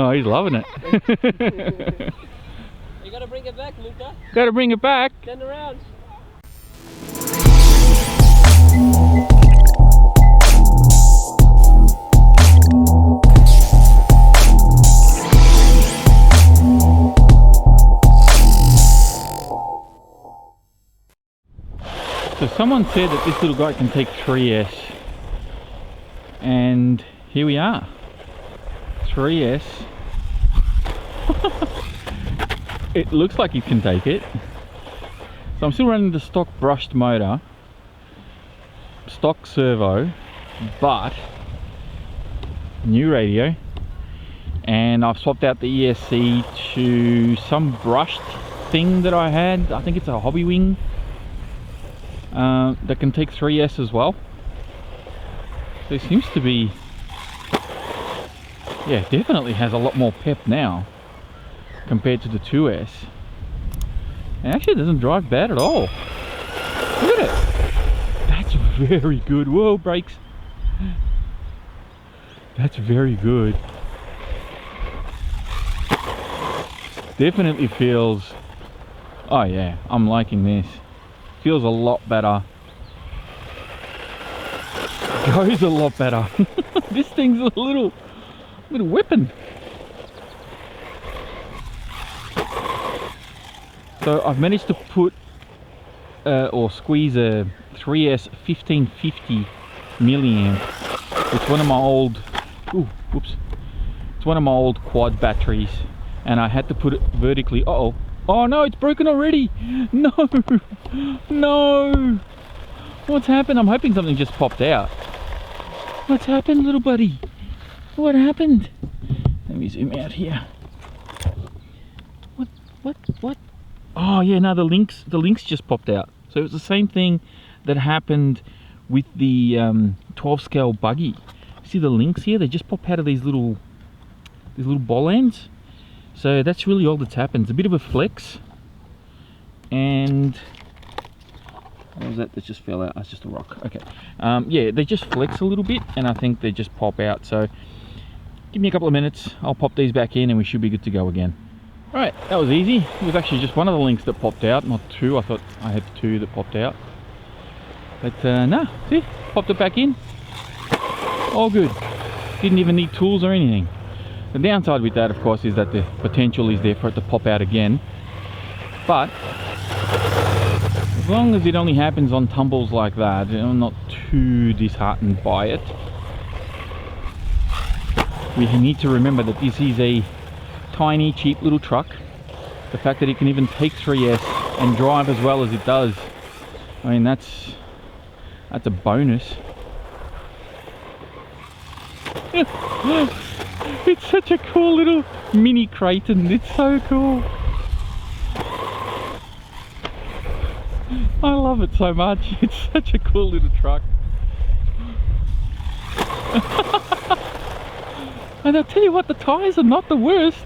Oh, he's loving it. You gotta bring it back, Luca. Gotta bring it back. Turn around. So someone said that this little guy can take 3S, and here we are. 3S. It looks like it can take it. So I'm still running the stock brushed motor, stock servo, but new radio, and I've swapped out the ESC to some brushed thing that I had. I think it's a Hobby Wing that can take 3S as well. So it seems to be, yeah, definitely has a lot more pep now compared to the 2S. And actually doesn't drive bad at all. Look at it. That's very good. Whoa, brakes. That's very good. Definitely feels, oh yeah, I'm liking this. Feels a lot better. Goes a lot better. This thing's a little weapon. So I've managed to put or squeeze a 3S 1550 milliamp. It's one of my old, it's one of my old quad batteries, and I had to put it vertically. Uh-oh. Oh no, it's broken already. No, no. What's happened? I'm hoping something just popped out. What's happened, little buddy? What happened? Let me zoom out here. What? Oh yeah, no, the links just popped out. So it was the same thing that happened with the 12 scale buggy. See the links here? They just pop out of these little ball ends. So that's really all that's happened. It's a bit of a flex, and what was that just fell out? That's just a rock. Okay. Yeah, they just flex a little bit, and I think they just pop out. So give me a couple of minutes. I'll pop these back in, and we should be good to go again. All right, that was easy. It was actually just one of the links that popped out, not two. I thought I had two that popped out, but no. See, popped it back in. All good. Didn't even need tools or anything. The downside with that, of course, is that the potential is there for it to pop out again. But as long as it only happens on tumbles like that, I'm not too disheartened by it. We need to remember that this is a tiny, cheap little truck. The fact that it can even take 3S and drive as well as it does, I mean, that's a bonus. It's such a cool little mini Kraton. It's so cool. I love it so much. It's such a cool little truck. And I'll tell you what, the tyres are not the worst.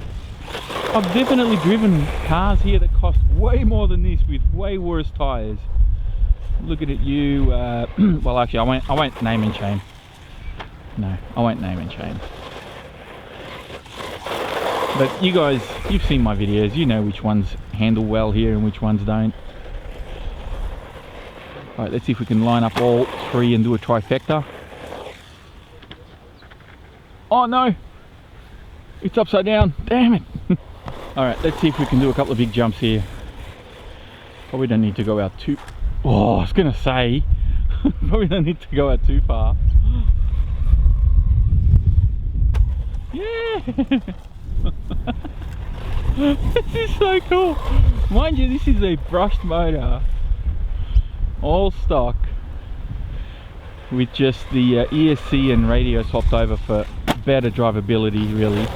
I've definitely driven cars here that cost way more than this with way worse tyres. Looking at you, well actually I won't name and shame. No, I won't name and shame. But you guys, you've seen my videos, you know which ones handle well here and which ones don't. Alright, let's see if we can line up all three and do a trifecta. Oh no! It's upside down, damn it! Alright, let's see if we can do a couple of big jumps here. Probably don't need to go out too... Oh, I was gonna say, probably don't need to go out too far. Yeah! This is so cool. Mind you, this is a brushed motor, all stock, with just the ESC and radio swapped over for better drivability, really.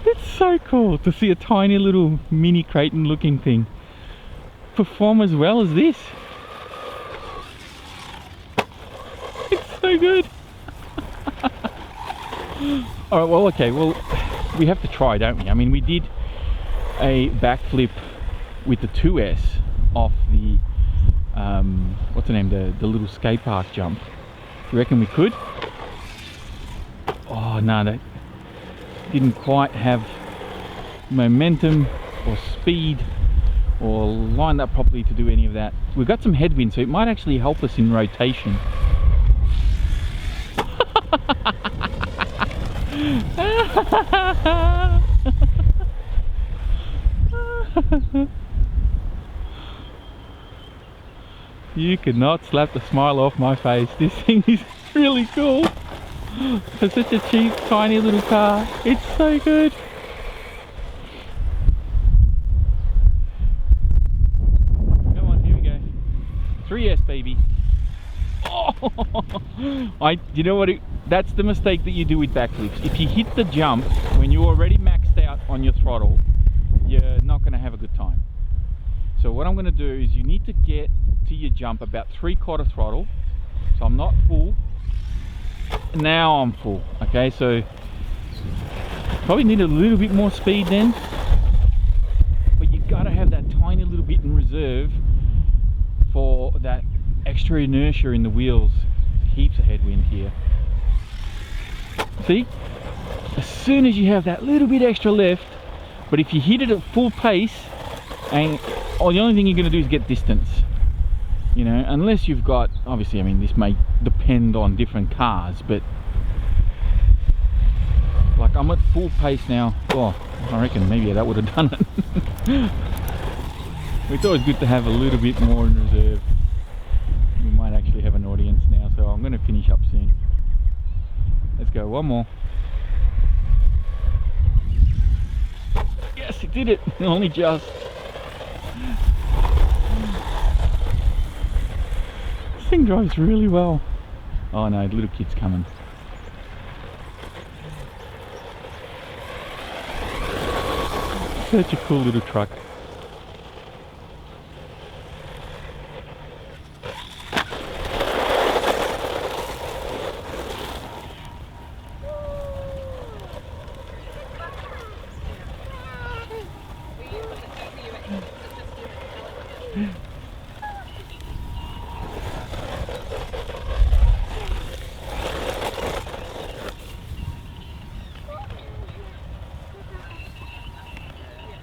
It's so cool to see a tiny little mini Kraton looking thing perform as well as this. It's so good. Alright, well, okay, well, we have to try, don't we? I mean, we did a backflip with the 2S off the, what's the name, the little skate park jump. You reckon we could? Oh no, that didn't quite have momentum or speed or lined up properly to do any of that. We've got some headwind, so it might actually help us in rotation. You cannot slap the smile off my face. This thing is really cool. For such a cheap, tiny little car. It's so good. Come on, here we go. 3S, baby. Oh, you know what? That's the mistake that you do with backflips. If you hit the jump when you're already maxed out on your throttle, you're not going to have a good time. So what I'm going to do is you need to get to your jump about 3/4 throttle. So I'm not full. Now I'm full. Okay, so probably need a little bit more speed then. But you got to have that tiny little bit in reserve for that extra inertia in the wheels. Heaps of headwind here. See? As soon as you have that little bit extra left, but if you hit it at full pace, and the only thing you're going to do is get distance. You know, unless you've got, obviously, I mean, this may depend on different cars, but like I'm at full pace now. Oh, I reckon maybe that would have done it. It's always good to have a little bit more in reserve. We might actually have an audience now, so I'm going to finish up soon. Let's go, one more. Yes, it did it. Only just. This thing drives really well. Oh no, the little kid's coming. Such a cool little truck.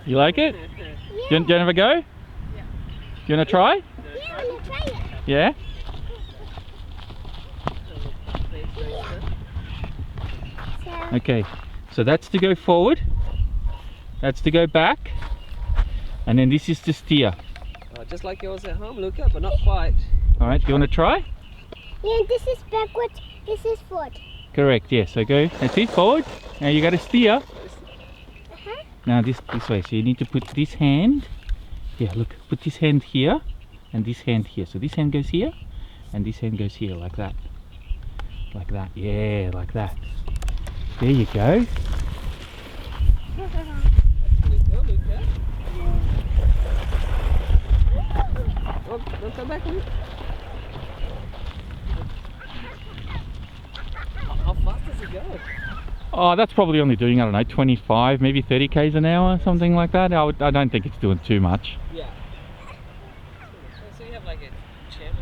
You like it? Yeah. Do you want to have a go? Yeah. You want to try? Yeah, I'm gonna try it. Yeah? So, Okay, so that's to go forward, that's to go back, and then this is to steer. Just like yours at home, Luca, but not quite. Alright, do you want to try? yeah, this is backwards, this is forward. Correct, yes. So go, that's it, forward. Now you got to steer. Uh-huh. Now this way, so you need to put this hand, yeah, look, put this hand here, and this hand here. So this hand goes here, and this hand goes here, like that. Like that, yeah, like that. There you go. Luca, Luca. Oh, don't come back, Luca. How fast does it go? Oh, that's probably only doing, I don't know, 25, maybe 30 k's an hour, something like that. I don't think it's doing too much. Yeah. So you have like a channel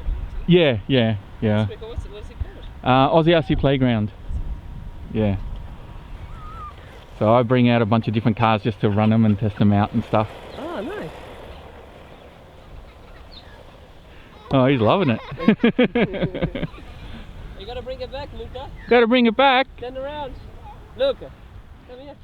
too? Yeah, yeah, yeah. What's it called? Aussie RC Playground. Yeah. So I bring out a bunch of different cars just to run them and test them out and stuff. Oh, nice. Oh, he's loving it. You gotta bring it back, Luca. Got to bring it back. Turn around. Luca, come here.